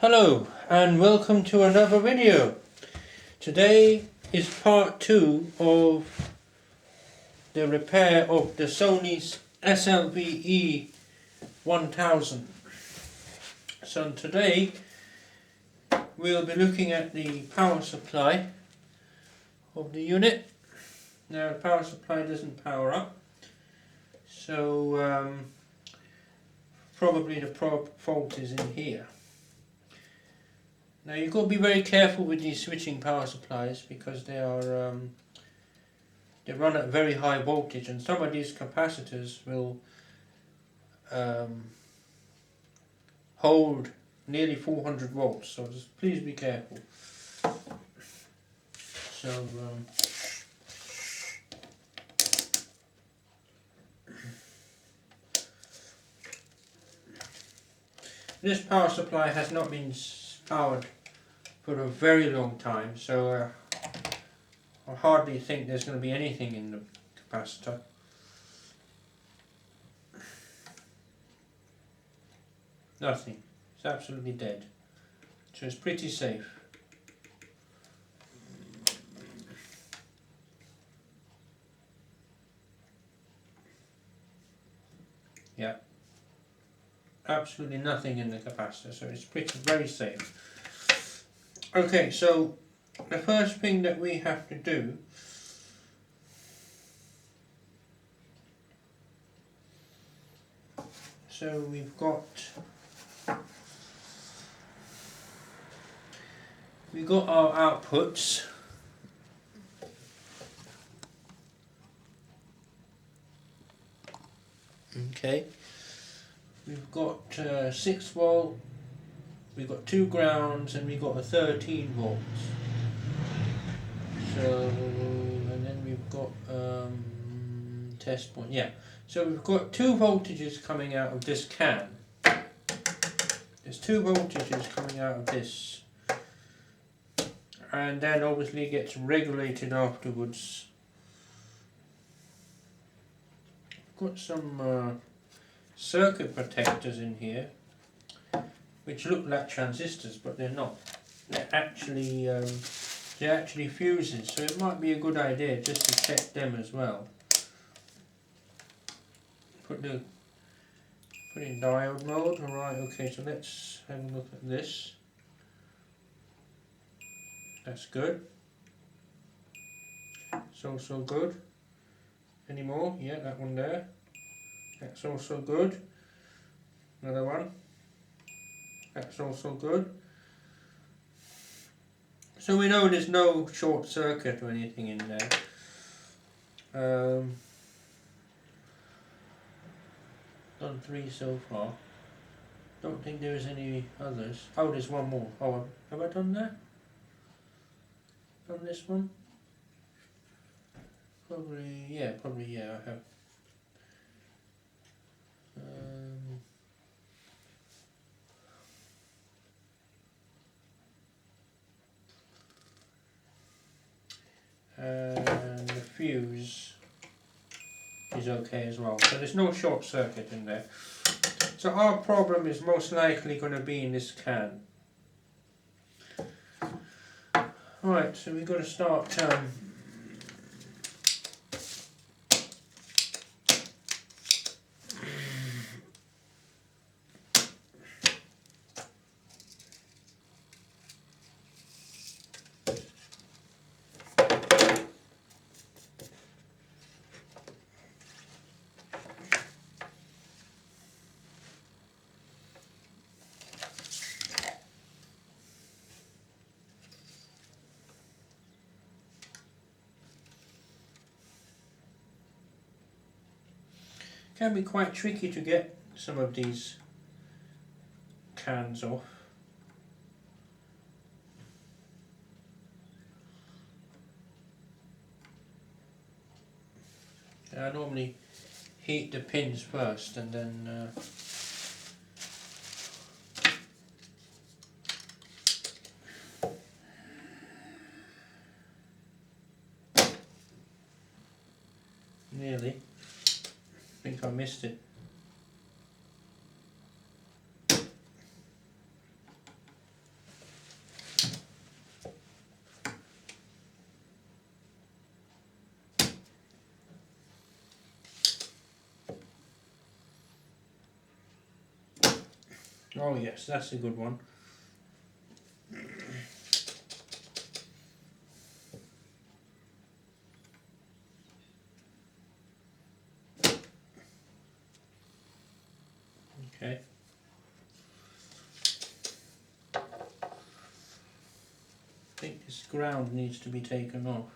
Hello and welcome to another video. Today is part 2 of the repair of the Sony's SLV E1000. So today we'll be looking at the power supply of the unit. Now the power supply doesn't power up, so probably the fault is in here. Now you've got to be very careful with these switching power supplies because they run at very high voltage, and some of these capacitors will hold nearly 400 volts, so just please be careful. So this power supply has not been powered for a very long time, so I hardly think there's going to be anything in the capacitor. Nothing. It's absolutely dead. So it's pretty safe. Yeah. Absolutely nothing in the capacitor, so it's very safe. Okay, so the first thing that we have to do we've got our outputs. Okay, we've got 6 volt, we've got 2 grounds, and we've got a 13 volts. So, and then we've got test point, yeah. So we've got 2 voltages coming out of this can. There's 2 voltages coming out of this. And then obviously it gets regulated afterwards. Got some circuit protectors in here, which look like transistors, but they're not. They're actually fuses, so it might be a good idea just to check them as well. Put in diode mode. Alright, okay, so let's have a look at this. That's good. It's also good. Any more? Yeah, that one there. That's also good. Another one. That's also good. So we know there's no short circuit or anything in there. Done 3 so far. Don't think there's any others. Oh, there's one more. Oh, have I done that? Done this one? Probably, yeah, I have. And the fuse is okay as well. So there's no short circuit in there. So our problem is most likely going to be in this can. Right, so we've got to start can be quite tricky to get some of these cans off. I normally heat the pins first and then nearly. I think I missed it. Oh yes, that's a good one. Okay. I think this ground needs to be taken off.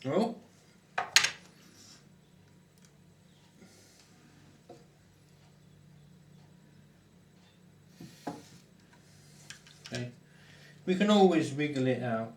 Oh. Okay. We can always wiggle it out.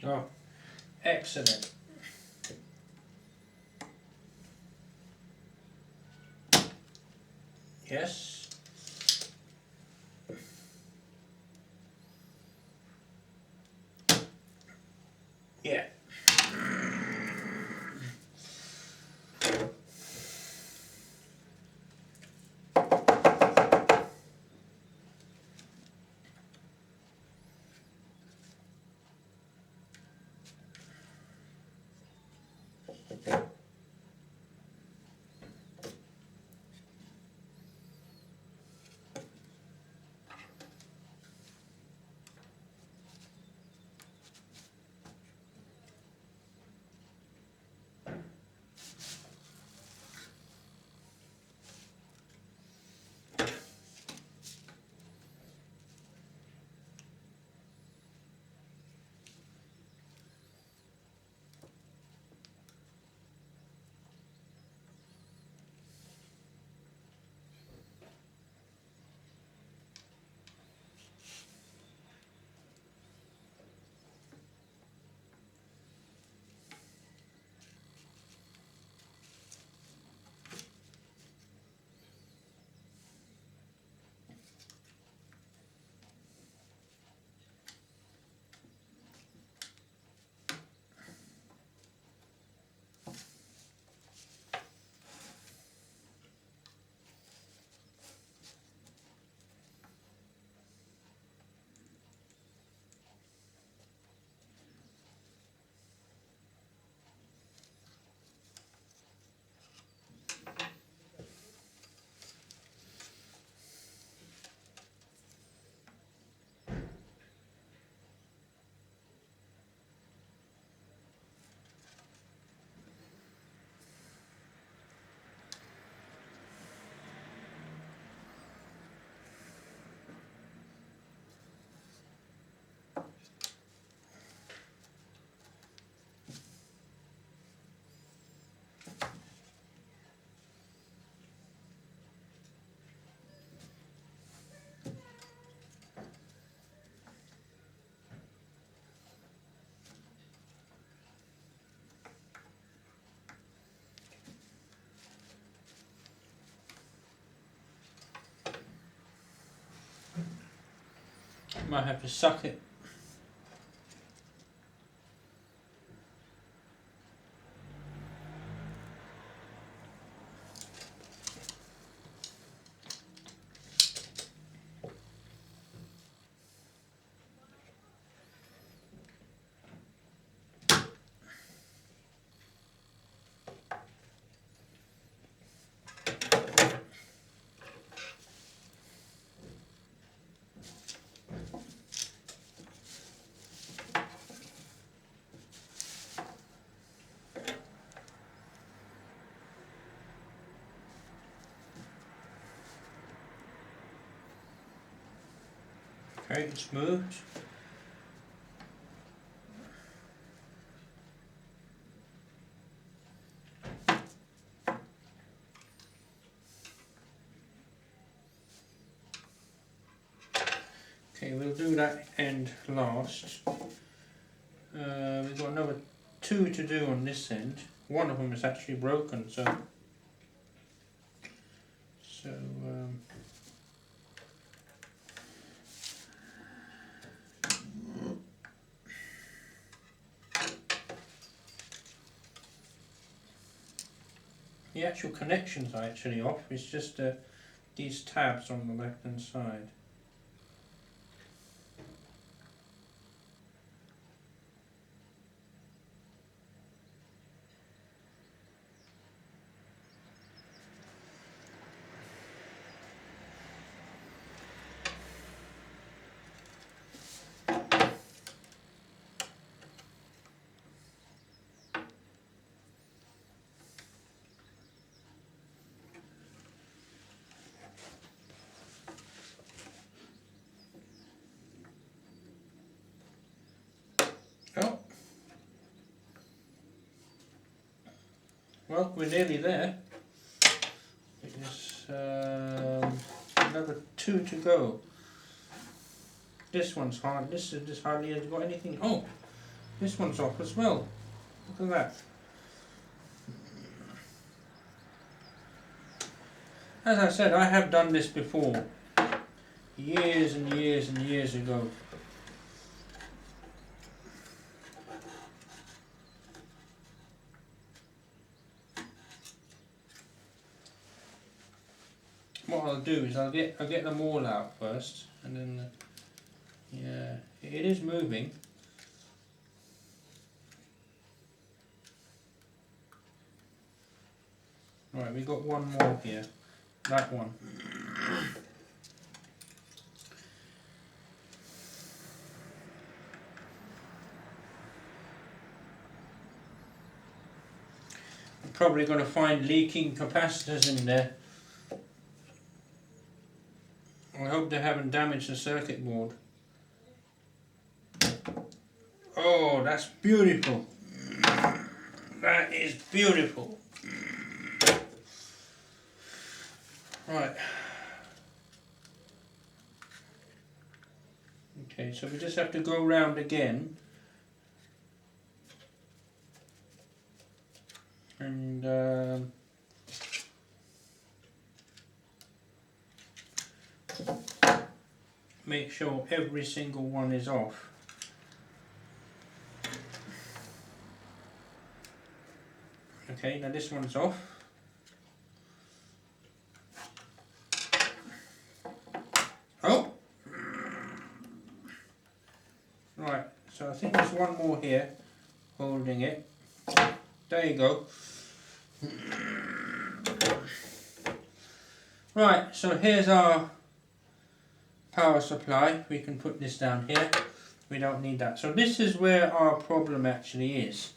Oh, excellent. Yes. Yeah. Might have to suck it. Okay, it's moved. Okay, we'll do that end last. We've got another 2 to do on this end. One of them is actually broken, so the actual connections are actually off. It's just these tabs on the left hand side. Oh, well, we're nearly there. There's another 2 to go. This one's hard. This hardly has got anything. Oh, this one's off as well. Look at that. As I said, I have done this before, years and years and years ago. What I'll do is I'll get them all out first, and then yeah, it is moving. Right, we got one more here. That one. I'm probably going to find leaking capacitors in there. I hope they haven't damaged the circuit board. Oh, that's beautiful. That is beautiful. Right. Okay, so we just have to go round again. And make sure every single one is off. Okay, now this one's off. Oh! Right, so I think there's one more here holding it. There you go. Right, so here's our power supply. We can put this down here. We don't need that. So this is where our problem actually is.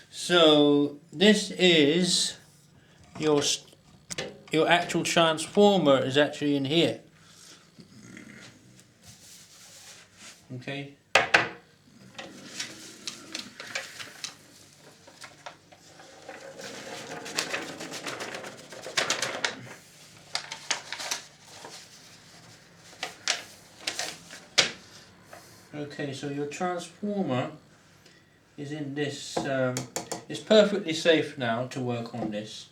So this is your actual transformer is actually in here. Okay. Okay, so your transformer is in this. It's perfectly safe now to work on this.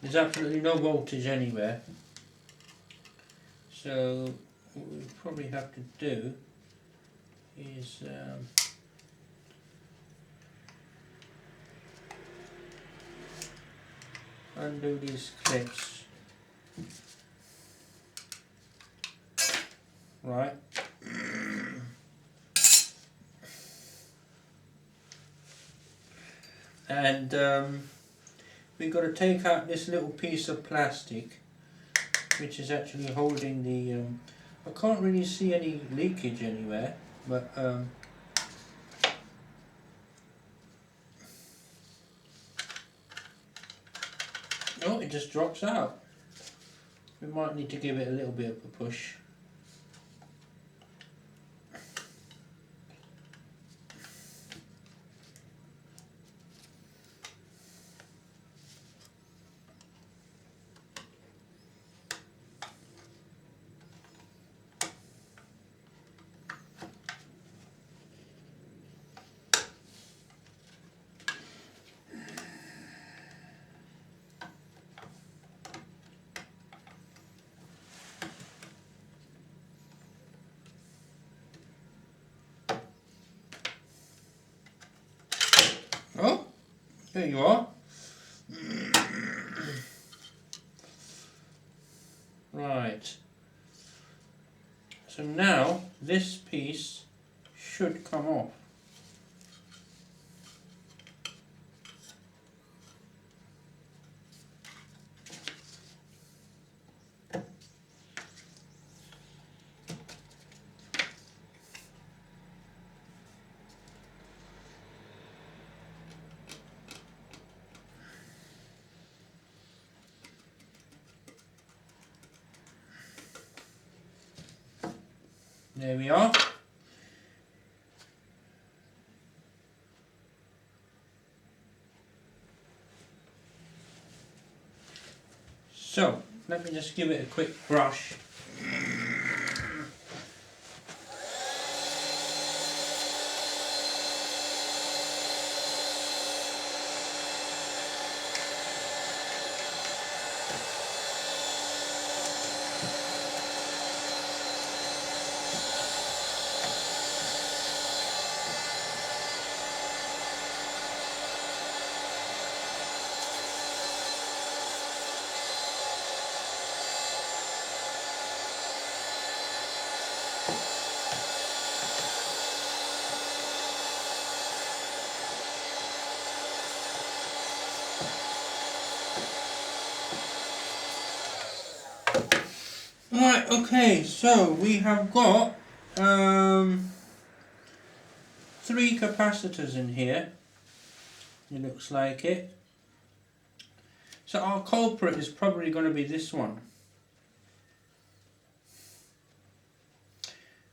There's absolutely no voltage anywhere. So what we probably have to do is undo these clips. Right. And we've got to take out this little piece of plastic which is actually holding the I can't really see any leakage anywhere, but oh, it just drops out. We might need to give it a little bit of a push. There you are. Right. So now this piece should come off. There we are. So, let me just give it a quick brush. Right, okay, so we have got 3 capacitors in here. It looks like it. So our culprit is probably going to be this one.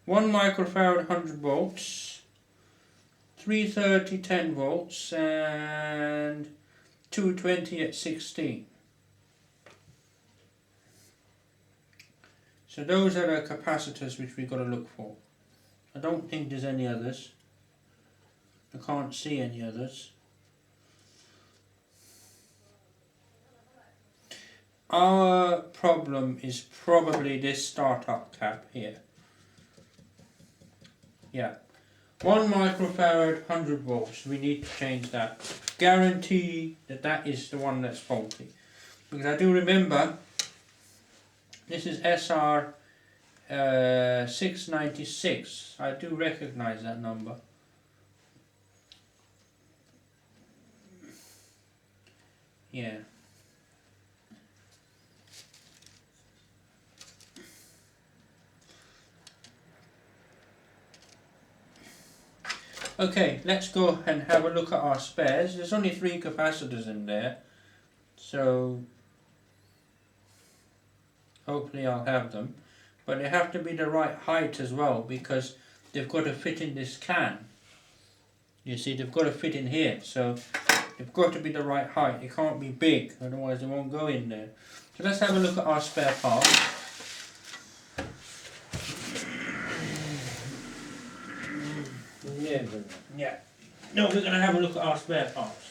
1 microfarad 100 volts, 330 10 volts, and 220 at 16. So those are the capacitors which we've got to look for. I don't think there's any others. I can't see any others. Our problem is probably this startup cap here. Yeah. 1 microfarad 100 volts. We need to change that. Guarantee that that is the one that's faulty. Because I do remember this is SR 696. I do recognize that number. Yeah. Okay, let's go and have a look at our spares. There's only 3 capacitors in there, so hopefully I'll have them. But they have to be the right height as well, because they've got to fit in this can. You see, they've got to fit in here, so they've got to be the right height. They can't be big, otherwise they won't go in there. So let's have a look at our spare parts. Yeah. No, we're going to have a look at our spare parts.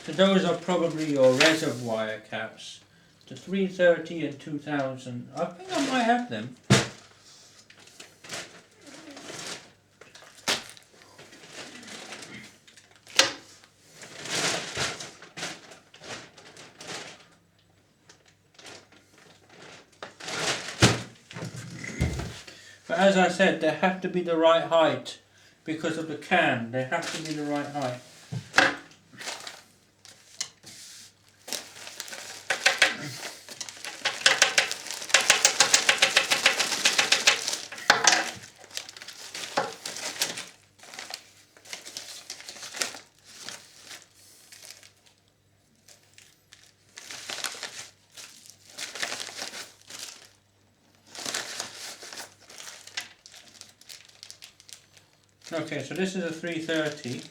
So those are probably your reservoir caps. The 330 and 2000. I think I might have them. But as I said, they have to be the right height because of the can. They have to be the right height. Okay, so this is a 330.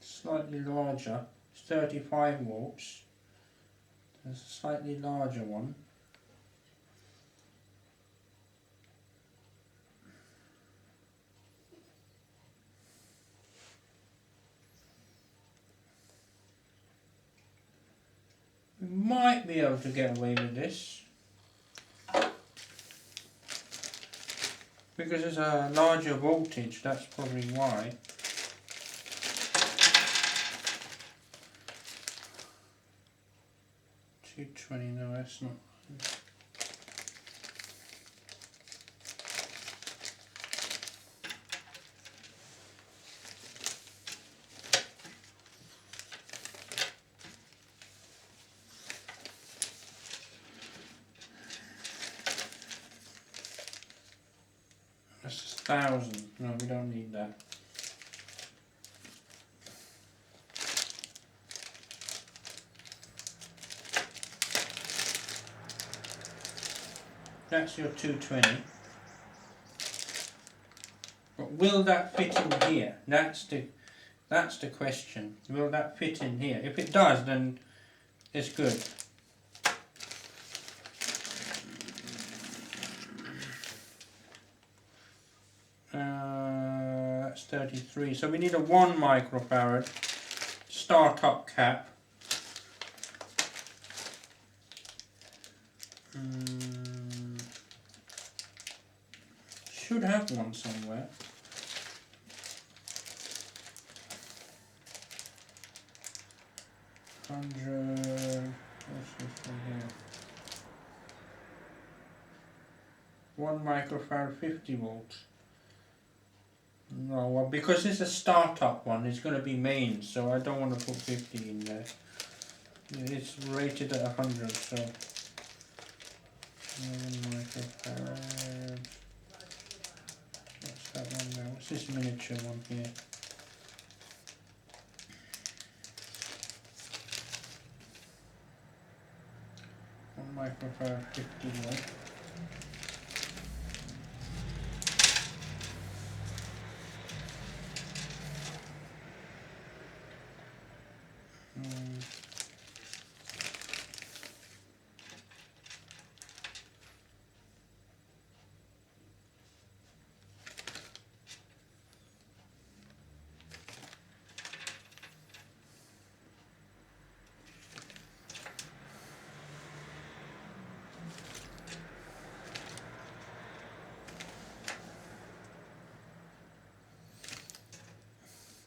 Slightly larger, it's 35 volts. There's a slightly larger one. We might be able to get away with this because it's a larger voltage, that's probably why. $220, no, that's not. That's 1,000. No, we don't need that. That's your 220. But will that fit in here? That's the question. Will that fit in here? If it does, then it's good. That's 33. So we need a 1 microfarad startup cap. Should have one somewhere. What's this one here? 1 microfarad 50 volts. No, well, because it's a startup one, it's going to be mains, so I don't want to put 50 in there. It's rated at 100, so 1 microfarad. What's that one there? What's this miniature one here? Microfarad 50 volt.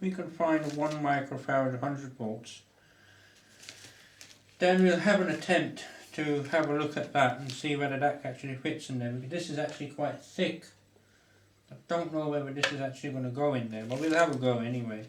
We can find 1 microfarad 100 volts. Then we'll have an attempt to have a look at that and see whether that actually fits in there, because this is actually quite thick. I don't know whether this is actually going to go in there, but we'll have a go anyway.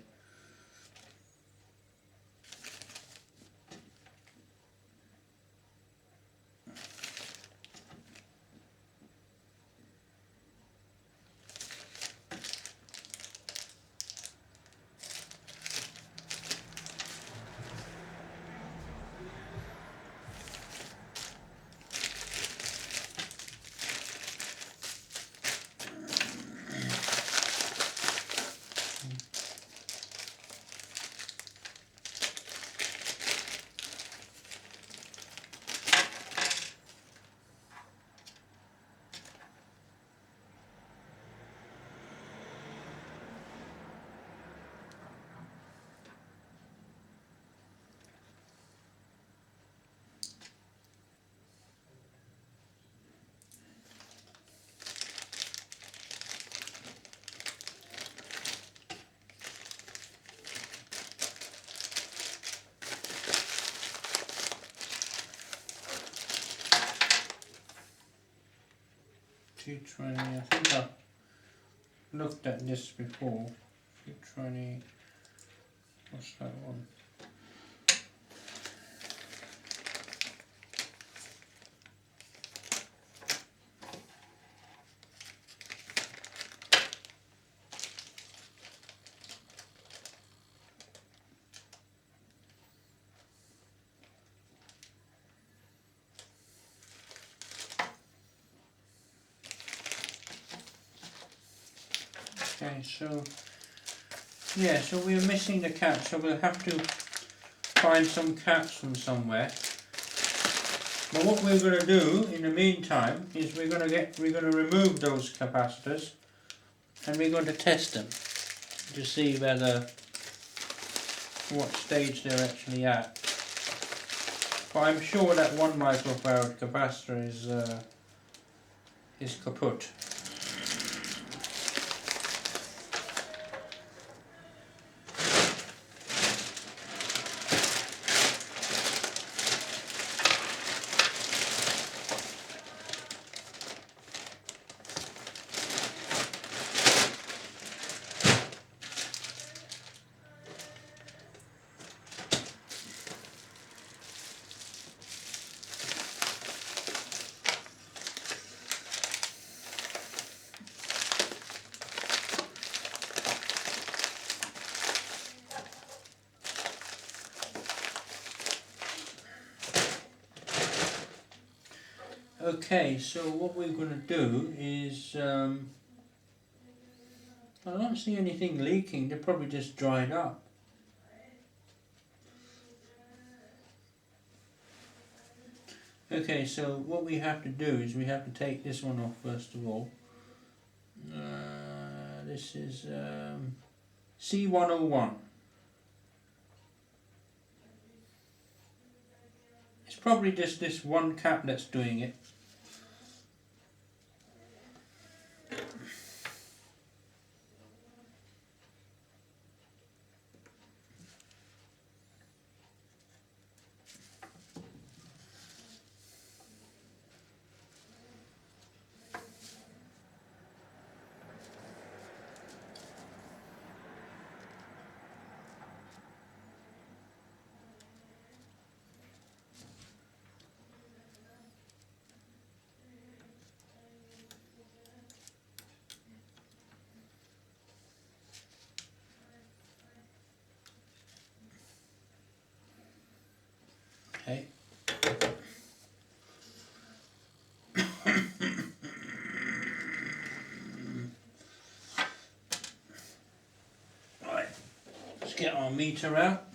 $220, I think I've looked at this before. $220, what's that one? Okay, so yeah, so we're missing the cap, so we'll have to find some caps from somewhere. But what we're going to do in the meantime is we're going to remove those capacitors and we're going to test them to see whether what stage they're actually at. but I'm sure that 1 microfarad capacitor is kaput. Okay, so what we're going to do is, I don't see anything leaking, they're probably just dried up. Okay, so what we have to do is we have to take this one off first of all. This is C101. It's probably just this one cap that's doing it. Okay. Right, let's get our meter out.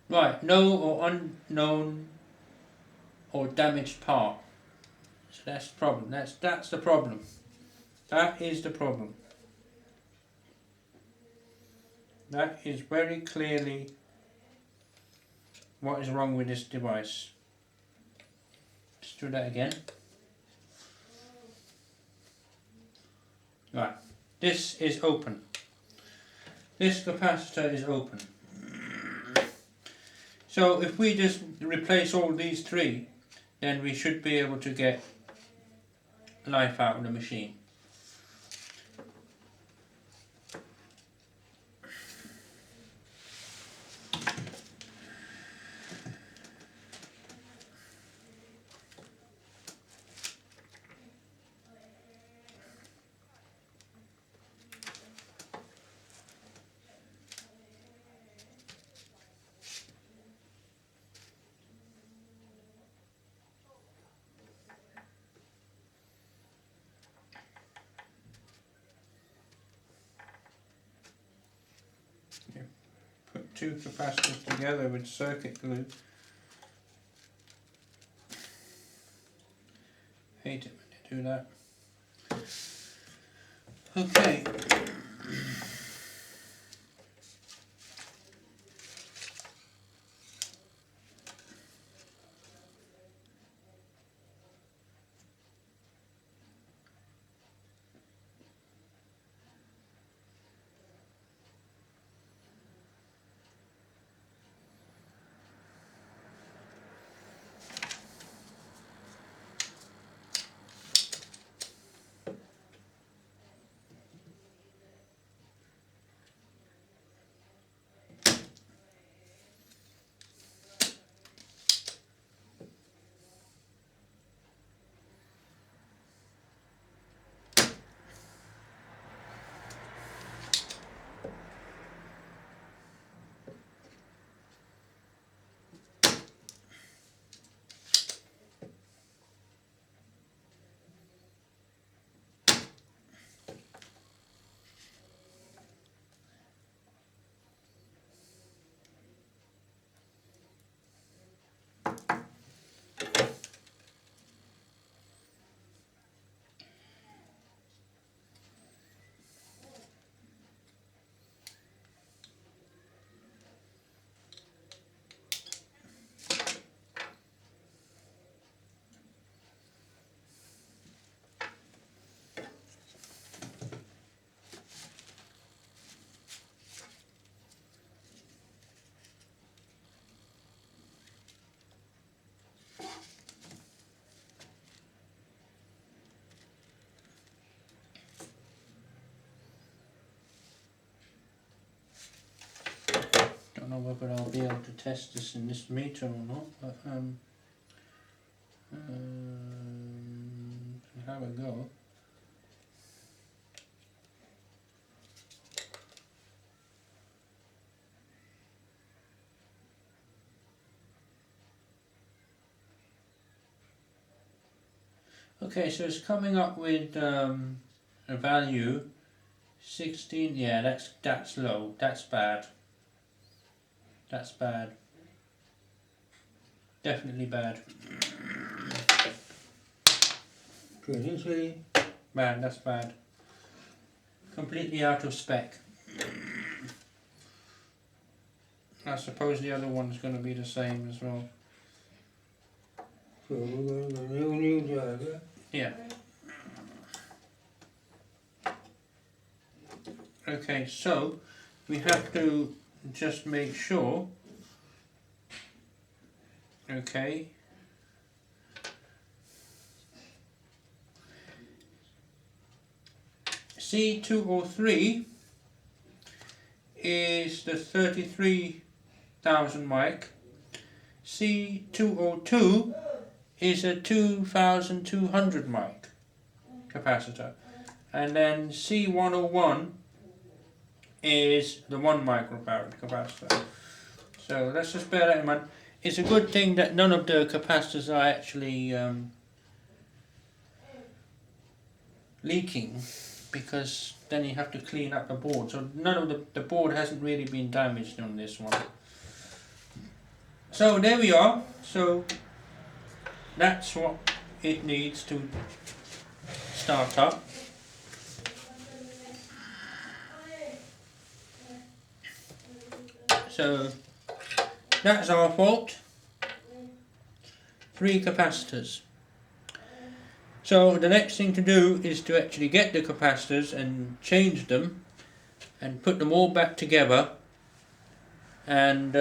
Right, no or unknown or damaged part. So that's the problem. That's the problem. That is the problem. That is very clearly what is wrong with this device. Let's do that again. Right, this is open. This capacitor is open. So if we just replace all these three, then we should be able to get life out of the machine. Put two capacitors together with circuit glue. Hate it when they do that. Okay. know whether I'll be able to test this in this meter or not, but have a go. Okay, so it's coming up with a value 16. Yeah, that's low. That's bad. That's bad. Definitely bad. Bad. That's bad. Completely out of spec. I suppose the other one's going to be the same as well. So we're going to new driver. Yeah. Okay, so we have to just make sure. Okay. C203 is the 33,000 mic. C202 is a 2,200 mic capacitor, and then C101 is the 1 microfarad capacitor. So let's just bear that in mind. It's a good thing that none of the capacitors are actually leaking, because then you have to clean up the board. So none of the board hasn't really been damaged on this one. So there we are. So that's what it needs to start up. So that's our fault. 3 capacitors. So the next thing to do is to actually get the capacitors and change them and put them all back together, and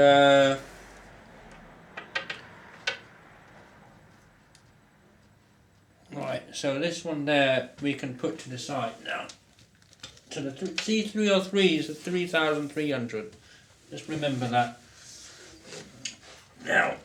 right, so this one there we can put to the side now. So the C303 is a 3,300. Just remember that. Now,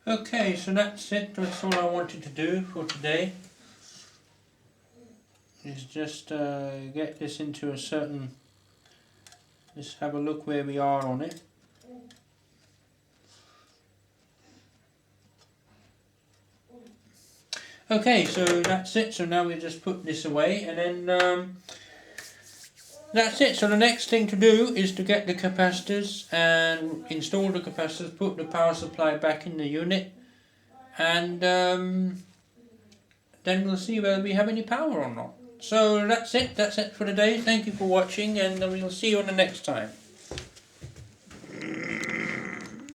okay, so that's it. That's all I wanted to do for today. Is just get this into a certain. Let's have a look where we are on it. Okay, so that's it. So now we just put this away, and then that's it. So the next thing to do is to get the capacitors and install the capacitors, put the power supply back in the unit, and then we'll see whether we have any power or not. So that's it for today. Thank you for watching, and we'll see you on the next time.